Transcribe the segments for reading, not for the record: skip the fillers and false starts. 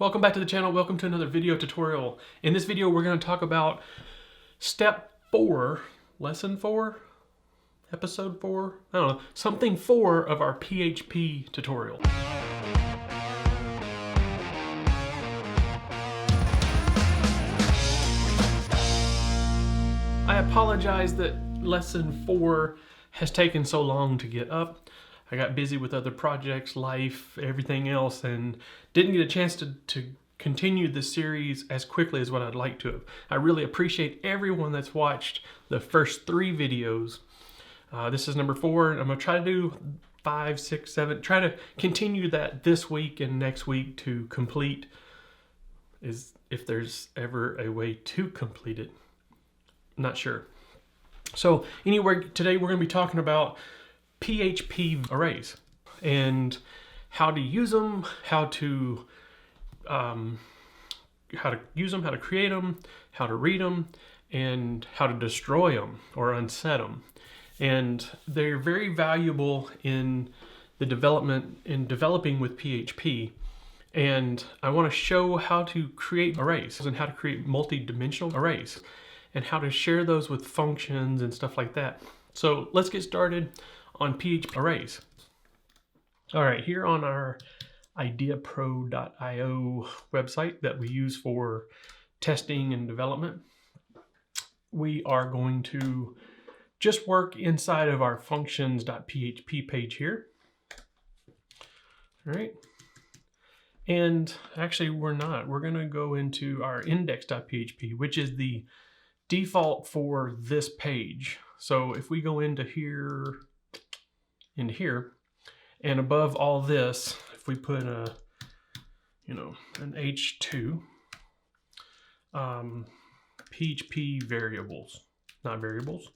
Welcome back to the channel. Welcome to another video tutorial. In this video, we're going to talk about step 4, lesson 4, episode 4, I don't know, something 4 of our PHP tutorial. I apologize that lesson 4 has taken so long to get up. I got busy with other projects, life, everything else, and didn't get a chance to continue the series as quickly as what I'd like to have. I really appreciate everyone that's watched the first 3 videos. This is number 4. I'm going to try to do 5, 6, 7, try to continue that this week and next week to complete, if there's ever a way to complete it. I'm not sure. So anyway, today we're going to be talking about PHP arrays and how to use them, how to use them, how to create them, how to read them, and how to destroy them or unset them. And they're very valuable in the developing with PHP. And I want to show how to create arrays and how to create multi-dimensional arrays and how to share those with functions and stuff like that. So let's get started on PHP arrays. All right, here on our ideapro.io website that we use for testing and development, we are going to just work inside of our functions.php page here. All right, and actually we're not. We're going to go into our index.php, which is the default for this page. So if we go into here, and above all this, if we put an H2, PHP variables, not variables,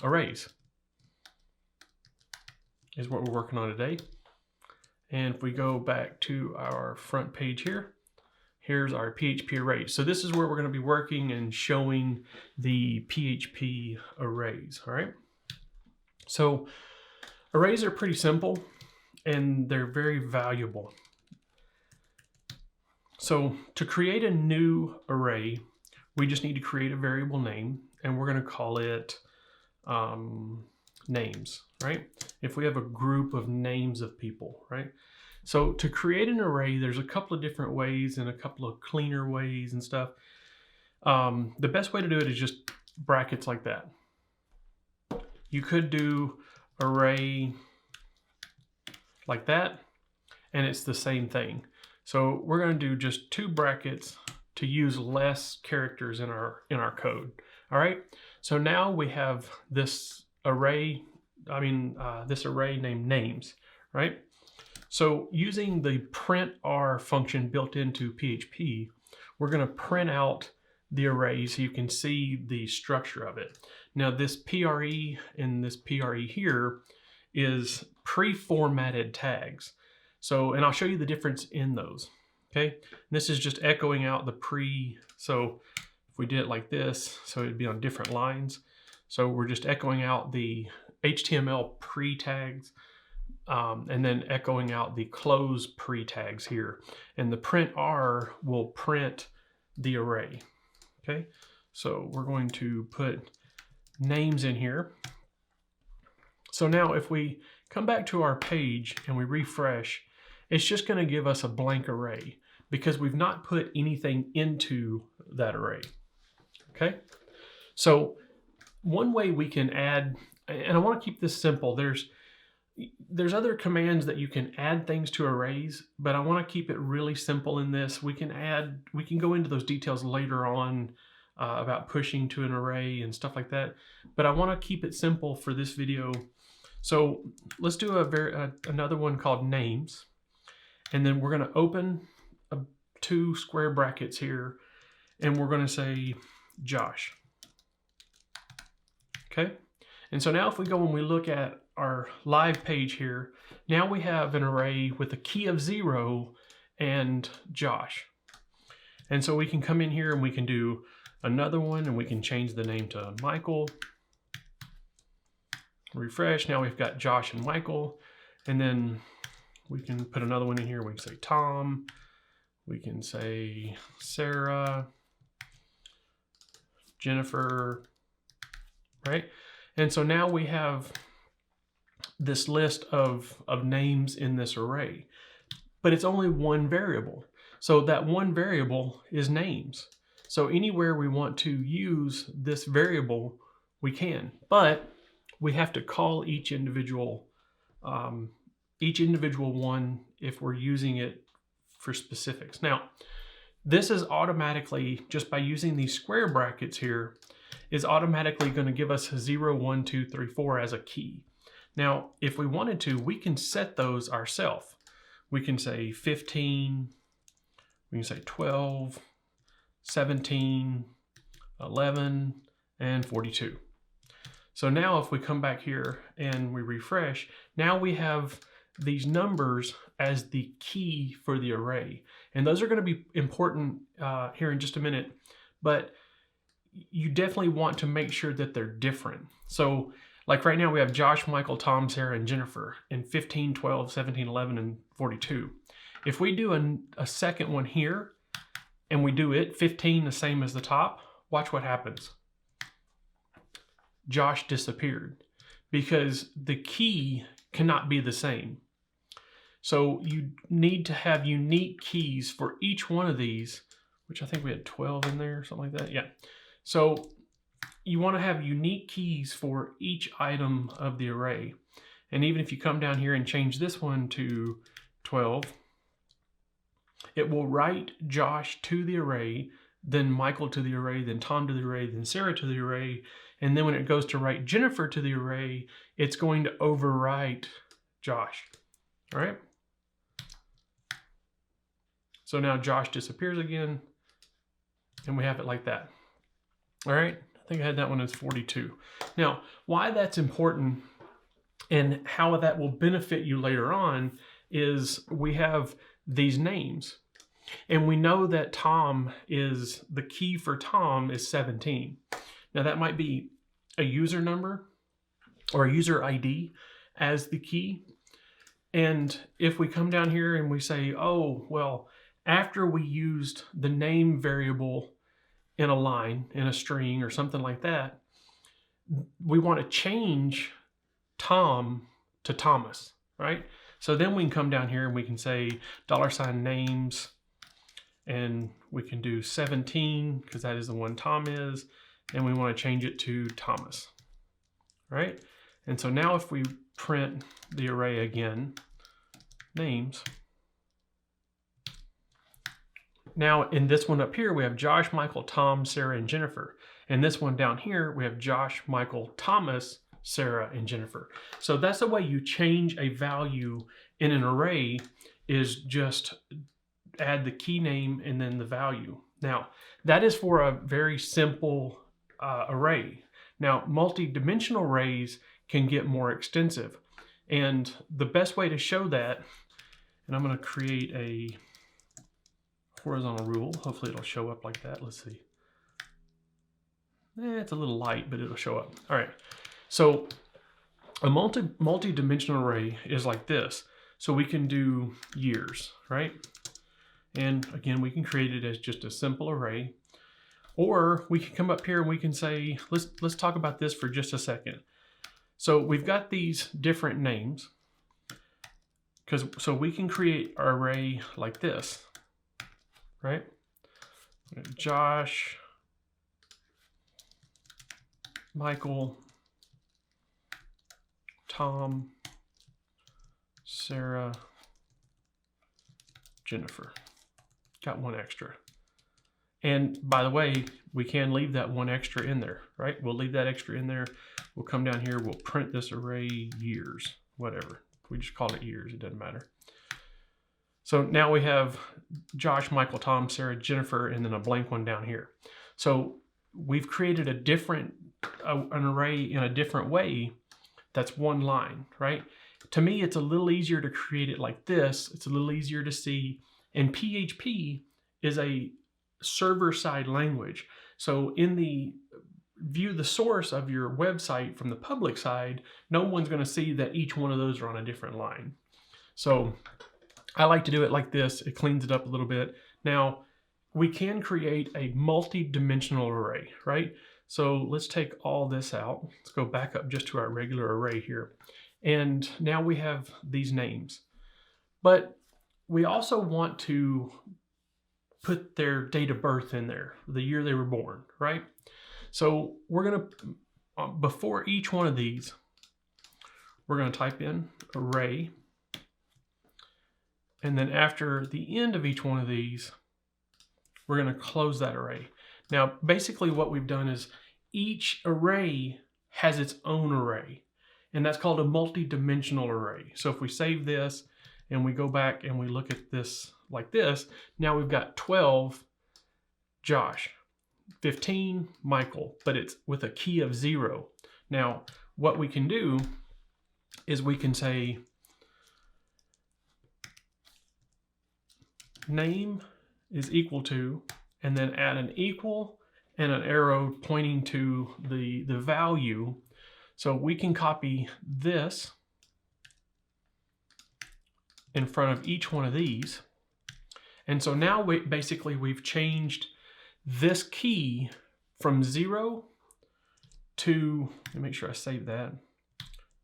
arrays is what we're working on today. And if we go back to our front page here, here's our PHP arrays. So this is where we're going to be working and showing the PHP arrays, all right? So arrays are pretty simple and they're very valuable. So to create a new array, we just need to create a variable name, and we're going to call it names, right? If we have a group of names of people, right? So to create an array, there's a couple of different ways and a couple of cleaner ways and stuff. The best way to do it is just brackets like that. You could do array like that, and it's the same thing. So we're going to do just 2 brackets to use less characters in our code. All right. So now we have this array. This array named names, right? So using the print R function built into PHP, we're going to print out the array so you can see the structure of it. Now this PRE and this PRE here is pre-formatted tags. So, and I'll show you the difference in those. Okay, and this is just echoing out the so if we did it like this, so it'd be on different lines. So we're just echoing out the HTML pre-tags and then echoing out the close pre-tags here. And the print R will print the array. Okay, so we're going to put names in here. So now if we come back to our page and we refresh, it's just going to give us a blank array because we've not put anything into that array. Okay, so one way we can add, and I want to keep this simple, there's other commands that you can add things to arrays, but I want to keep it really simple in this. We can go into those details later on about pushing to an array and stuff like that, but I want to keep it simple for this video. So let's do another one called names, and then we're going to open 2 square brackets here, and we're going to say Josh. Okay, and so now if we go and we look at our live page here, now we have an array with a key of 0 and Josh. And so we can come in here and we can do another one, and we can change the name to Michael. Refresh, now we've got Josh and Michael, and then we can put another one in here. We can say Tom. We can say Sarah, Jennifer, right? And so now we have this list of names in this array, but it's only one variable. So that one variable is names. So anywhere we want to use this variable, we can, but we have to call each individual one if we're using it for specifics. Now, this is automatically, just by using these square brackets here, is automatically going to give us 0, 1, 2, 3, 4 as a key. Now, if we wanted to, we can set those ourselves. We can say 15, we can say 12, 17, 11, and 42. So now if we come back here and we refresh, now we have these numbers as the key for the array. And those are going to be important here in just a minute, but you definitely want to make sure that they're different. So like right now we have Josh, Michael, Tom, Sarah, and Jennifer in 15, 12, 17, 11, and 42. If we do a second one here and we do it 15 the same as the top, watch what happens. Josh disappeared because the key cannot be the same. So you need to have unique keys for each one of these, which I think we had 12 in there, something like that. Yeah. So you want to have unique keys for each item of the array. And even if you come down here and change this one to 12, it will write Josh to the array, then Michael to the array, then Tom to the array, then Sarah to the array. And then when it goes to write Jennifer to the array, it's going to overwrite Josh. All right. So now Josh disappears again, and we have it like that. All right. I think I had that one as 42. Now, why that's important and how that will benefit you later on is we have these names, and we know that Tom is, the key for Tom is 17. Now that might be a user number or a user ID as the key. And if we come down here and we say, oh, well, after we used the name variable in a line, in a string or something like that, we want to change Tom to Thomas, right? So then we can come down here and we can say $names, and we can do 17 because that is the one Tom is, and we want to change it to Thomas, right? And so now if we print the array again, names, now in this one up here, we have Josh, Michael, Tom, Sarah, and Jennifer. And this one down here, we have Josh, Michael, Thomas, Sarah, and Jennifer. So that's the way you change a value in an array, is just add the key name and then the value. Now, that is for a very simple array. Now, multi-dimensional arrays can get more extensive. And the best way to show that, and I'm going to create a horizontal rule. Hopefully it'll show up like that. Let's see. It's a little light, but it'll show up. All right. So a multi-dimensional array is like this. So we can do years, right? And again, we can create it as just a simple array. Or we can come up here and we can say, let's talk about this for just a second. So we've got these different names, so we can create our array like this, right? Josh, Michael, Tom, Sarah, Jennifer. Got one extra. And by the way, we can leave that one extra in there, right? We'll leave that extra in there. We'll come down here, we'll print this array years, whatever. We just call it years, it doesn't matter. So now we have Josh, Michael, Tom, Sarah, Jennifer, and then a blank one down here. So we've created a different, an array in a different way. That's one line, right? To me, it's a little easier to create it like this. It's a little easier to see. And PHP is a server-side language. So in the view the source of your website from the public side, no one's going to see that each one of those are on a different line. So I like to do it like this. It cleans it up a little bit. Now, we can create a multi-dimensional array, right? So let's take all this out. Let's go back up just to our regular array here. And now we have these names. But we also want to put their date of birth in there, the year they were born, right? So we're going to, before each one of these, we're going to type in array. And then after the end of each one of these, we're going to close that array. Now, basically what we've done is each array has its own array, and that's called a multi-dimensional array. So if we save this and we go back and we look at this like this, now we've got 12 Josh, 15 Michael, but it's with a key of 0. Now, what we can do is we can say name is equal to, and then add an equal and an arrow pointing to the value. So we can copy this in front of each one of these. And so now we've changed this key from 0 to, let me make sure I save that,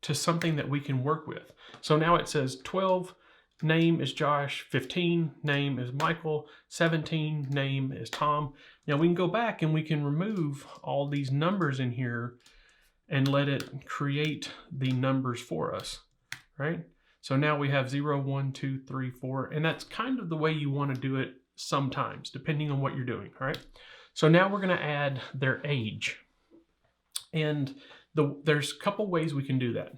to something that we can work with. So now it says 12, name is Josh, 15, name is Michael, 17, name is Tom. Now we can go back and we can remove all these numbers in here and let it create the numbers for us, right? So now we have 0, 1, 2, 3, 4, and that's kind of the way you want to do it sometimes, depending on what you're doing, all right? So now we're going to add their age. And there's a couple ways we can do that.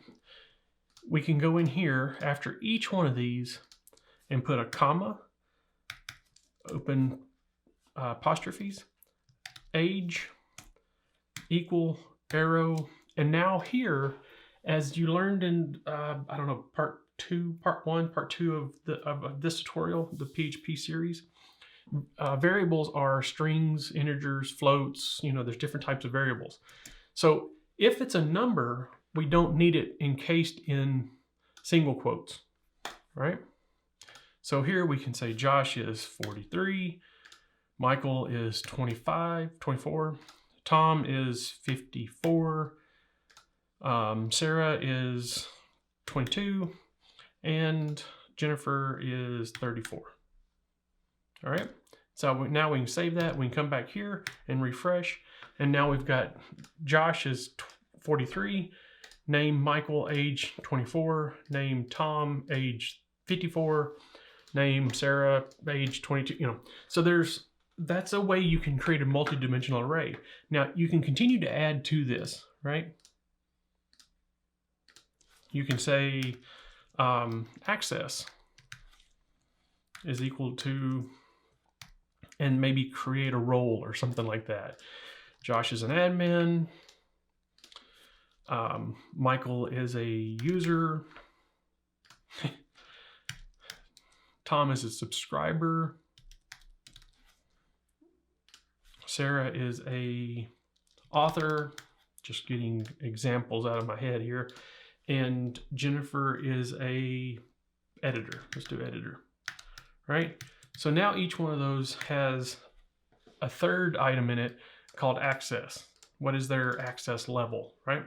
We can go in here after each one of these and put a comma, open apostrophes, age, equal, arrow, and now here, as you learned in, I don't know, part 1, part 2 of this tutorial, the PHP series, variables are strings, integers, floats, you know, there's different types of variables. So if it's a number, we don't need it encased in single quotes, right? So here we can say Josh is 43, Michael is 24, Tom is 54, Sarah is 22, and Jennifer is 34. All right, so now we can save that. We can come back here and refresh, and now we've got Josh is 43, name Michael, age 24, name Tom, age 54, name Sarah, age 22, you know. So that's a way you can create a multi-dimensional array. Now you can continue to add to this, right? You can say access is equal to, and maybe create a role or something like that. Josh is an admin. Michael is a user. Tom is a subscriber. Sarah is a author. Just getting examples out of my head here. And Jennifer is a editor. Let's do editor, right? So now each one of those has a third item in it called access. What is their access level, right?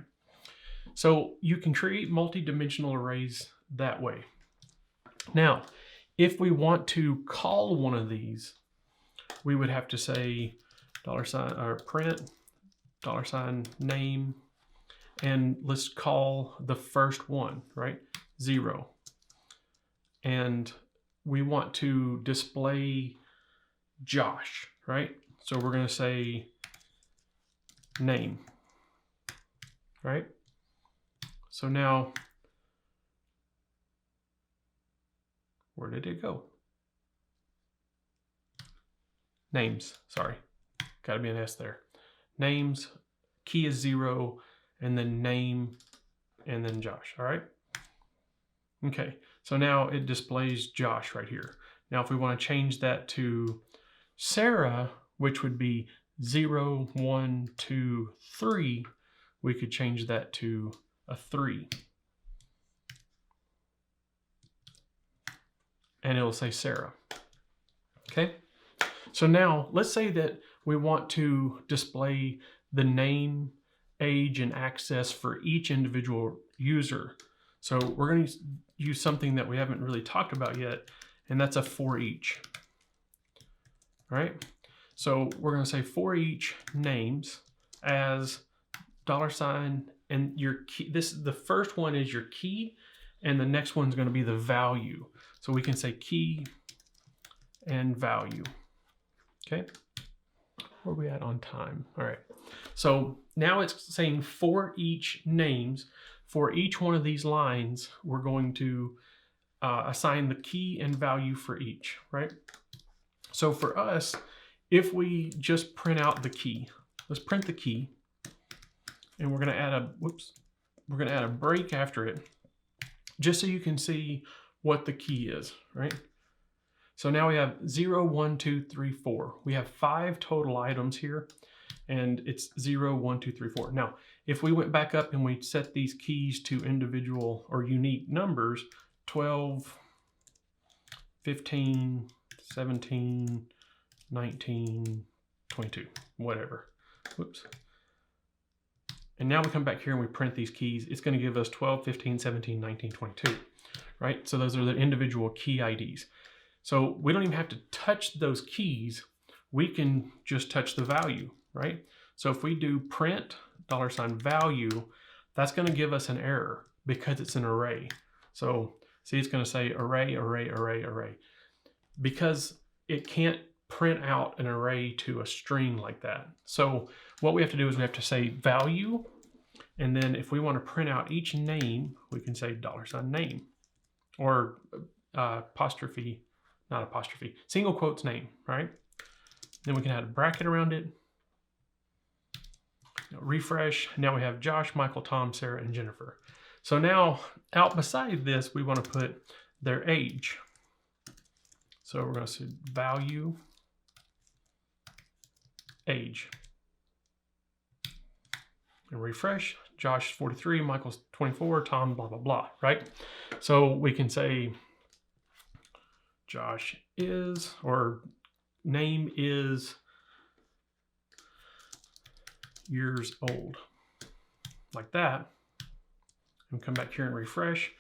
So you can create multi-dimensional arrays that way. Now, if we want to call one of these, we would have to say $ or print $name, and let's call the first one, right? 0. And we want to display Josh, right? So we're going to say name, right? So now, where did it go? Names, sorry. Got to be an S there. Names, key is 0, and then name, and then Josh, all right? Okay, so now it displays Josh right here. Now if we want to change that to Sarah, which would be 0, 1, 2, 3, we could change that to a 3. and it'll say Sarah. Okay, so now let's say that we want to display the name, age, and access for each individual user. So we're going to use something that we haven't really talked about yet, and that's a for each. All right, so we're going to say for each names as $, and your key. The first one is your key, and the next one's going to be the value. So we can say key and value. Okay, where are we at on time? All right, so now it's saying for each names, for each one of these lines, we're going to assign the key and value for each, right? So for us, if we just print out the key, let's print the key, and we're going to add a break after it, just so you can see what the key is, right? So now we have 0, 1, 2, 3, 4. We have 5 total items here, and it's 0, 1, 2, 3, 4. Now, if we went back up and we set these keys to individual or unique numbers, 12, 15, 17, 19, 22, whatever. Whoops. And now we come back here and we print these keys. It's going to give us 12, 15, 17, 19, 22, right? So those are the individual key IDs. So we don't even have to touch those keys. We can just touch the value, right? So if we do print $value, that's going to give us an error because it's an array. So see, it's going to say array, array, array, array, because it can't print out an array to a string like that. So what we have to do is we have to say value, and then if we want to print out each name, we can say $name, or apostrophe, not apostrophe, single quotes name, right? Then we can add a bracket around it. Refresh. Now we have Josh, Michael, Tom, Sarah, and Jennifer. So now out beside this, we want to put their age. So we're going to say value, age, and refresh. Josh is 43, Michael's 24, Tom, blah, blah, blah, right? So we can say Josh is, or name is years old, like that. And come back here and refresh.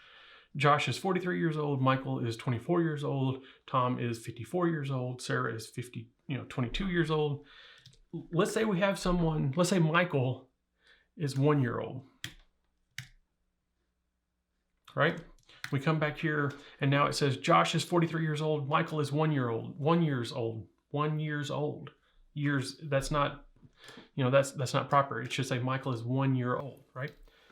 Josh is 43 years old, Michael is 24 years old, Tom is 54 years old, Sarah is 22 years old. Let's say we have someone, let's say Michael is 1 year old, right? We come back here and now it says Josh is 43 years old, Michael is 1 year old, 1 years old, 1 years old. Years, that's not, that's not proper. It should say Michael is 1 year old, right?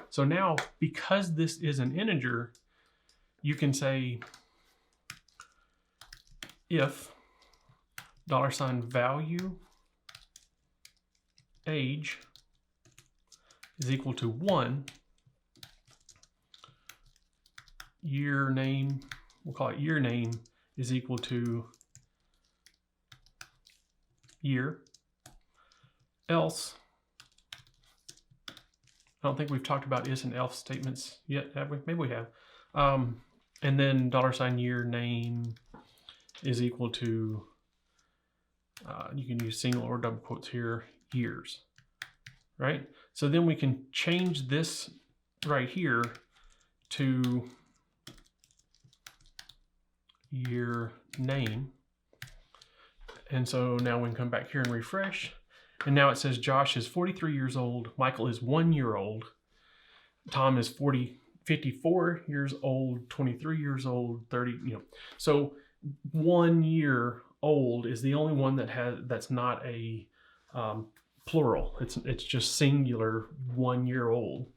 So now, because this is an integer, you can say if $value age is equal to 1, year name, we'll call it year name, is equal to year, else, I don't think we've talked about is and else statements yet, have we? Maybe we have. And then $year name is equal to, you can use single or double quotes here, years, right? So then we can change this right here to year name. And so now we can come back here and refresh. And now it says Josh is 43 years old, Michael is 1 year old, Tom is 54 years old, 23 years old, 30, So 1 year old is the only one that's not a plural. It's just singular, 1 year old.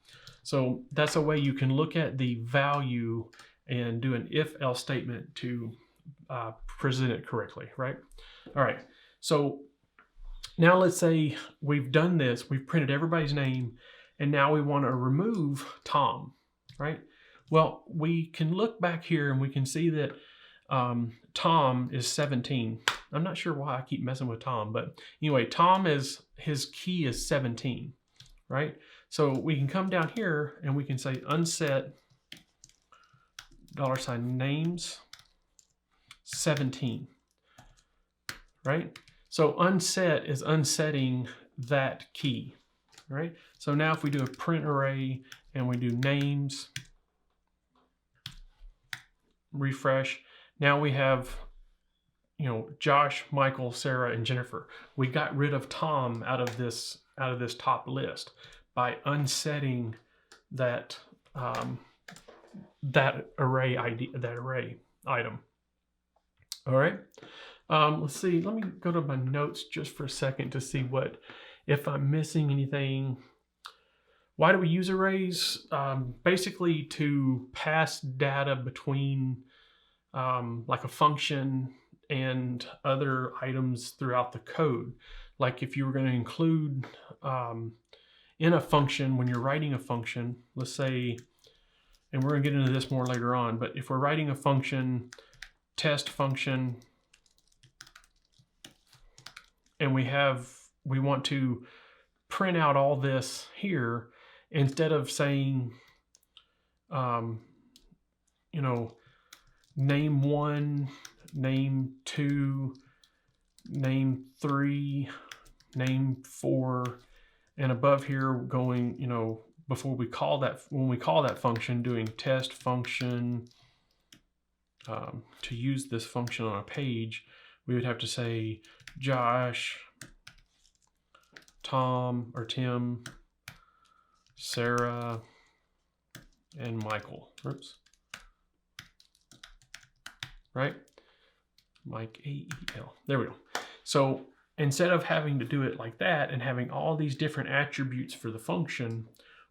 So that's a way you can look at the value and do an if-else statement to present it correctly, right? All right, so now let's say we've done this, we've printed everybody's name, and now we want to remove Tom, right? Well, we can look back here and we can see that Tom is 17. I'm not sure why I keep messing with Tom, but anyway, his key is 17, right? So we can come down here and we can say unset $names 17, right? So unset is unsetting that key, right? So now if we do a print array and we do names, refresh, now we have, you know, Josh, Michael, Sarah, and Jennifer. We got rid of Tom out of this top list by unsetting that that array ID, that array item. All right. Let's see. Let me go to my notes just for a second to see if I'm missing anything. Why do we use arrays? Basically to pass data between like a function and other items throughout the code. Like if you were going to include in a function, when you're writing a function, let's say, and we're going to get into this more later on, but if we're writing a function, test function, and we want to print out all this here, instead of saying, you know, name 1, name 2, name 3, name 4, and above here going, you know, before we call that, when we call that function, doing test function, to use this function on a page, we would have to say Josh, Tom or Tim, Sarah, and Michael. Oops. Right? Mike A-E-L. There we go. So instead of having to do it like that and having all these different attributes for the function,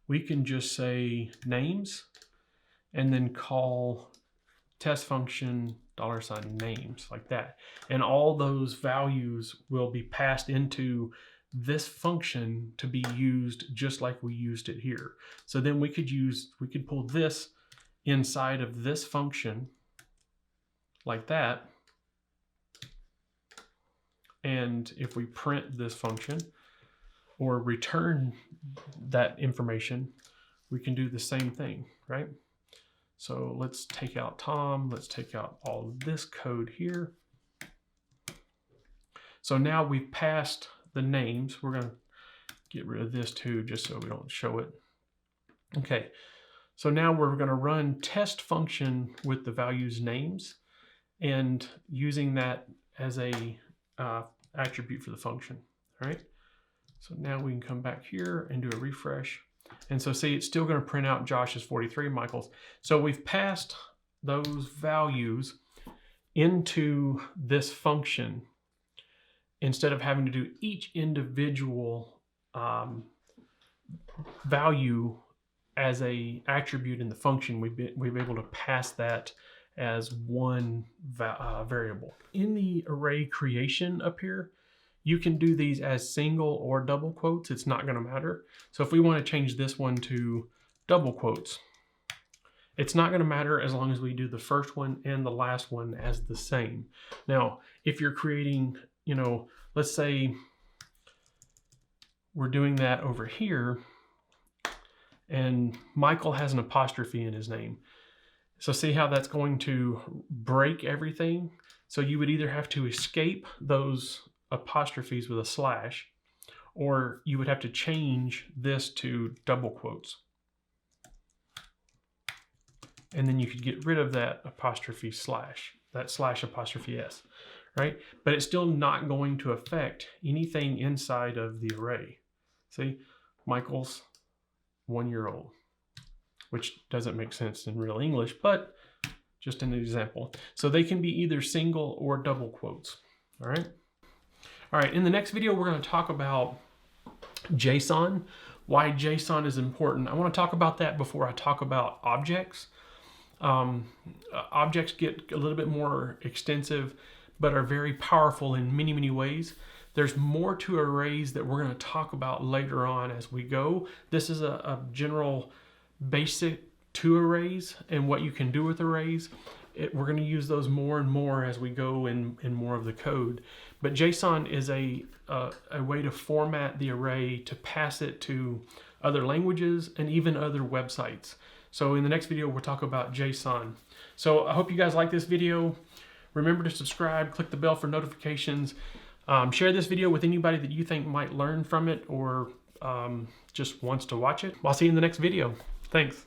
we can just say names and then call test function $names like that. And all those values will be passed into this function to be used just like we used it here. So then we could pull this inside of this function like that. And if we print this function or return that information, we can do the same thing, right? So let's take out Tom. Let's take out all of this code here. So now we've passed the names. We're going to get rid of this too, just so we don't show it. Okay. So now we're going to run test function with the values names and using that as a attribute for the function. All right. So now we can come back here and do a refresh. And so see, it's still going to print out Josh's 43, Michael's. So we've passed those values into this function instead of having to do each individual value as a attribute in the function. We've been able to pass that as one variable. In the array creation up here, you can do these as single or double quotes. It's not going to matter. So if we want to change this one to double quotes, it's not going to matter as long as we do the first one and the last one as the same. Now, if you're creating, you know, let's say we're doing that over here and Michael has an apostrophe in his name. So see how that's going to break everything? So you would either have to escape those apostrophes with a slash, or you would have to change this to double quotes. And then you could get rid of that apostrophe slash, that slash apostrophe S, right? But it's still not going to affect anything inside of the array. See, Michael's 1 year old, which doesn't make sense in real English, but just an example. So they can be either single or double quotes, all right? All right, in the next video, we're going to talk about JSON, why JSON is important. I want to talk about that before I talk about objects. Objects get a little bit more extensive, but are very powerful in many, many ways. There's more to arrays that we're going to talk about later on as we go. This is a general basic to arrays and what you can do with arrays. We're going to use those more and more as we go in more of the code. But JSON is a way to format the array to pass it to other languages and even other websites. So in the next video, we'll talk about JSON. So I hope you guys like this video. Remember to subscribe, click the bell for notifications. Share this video with anybody that you think might learn from it or just wants to watch it. I'll see you in the next video. Thanks.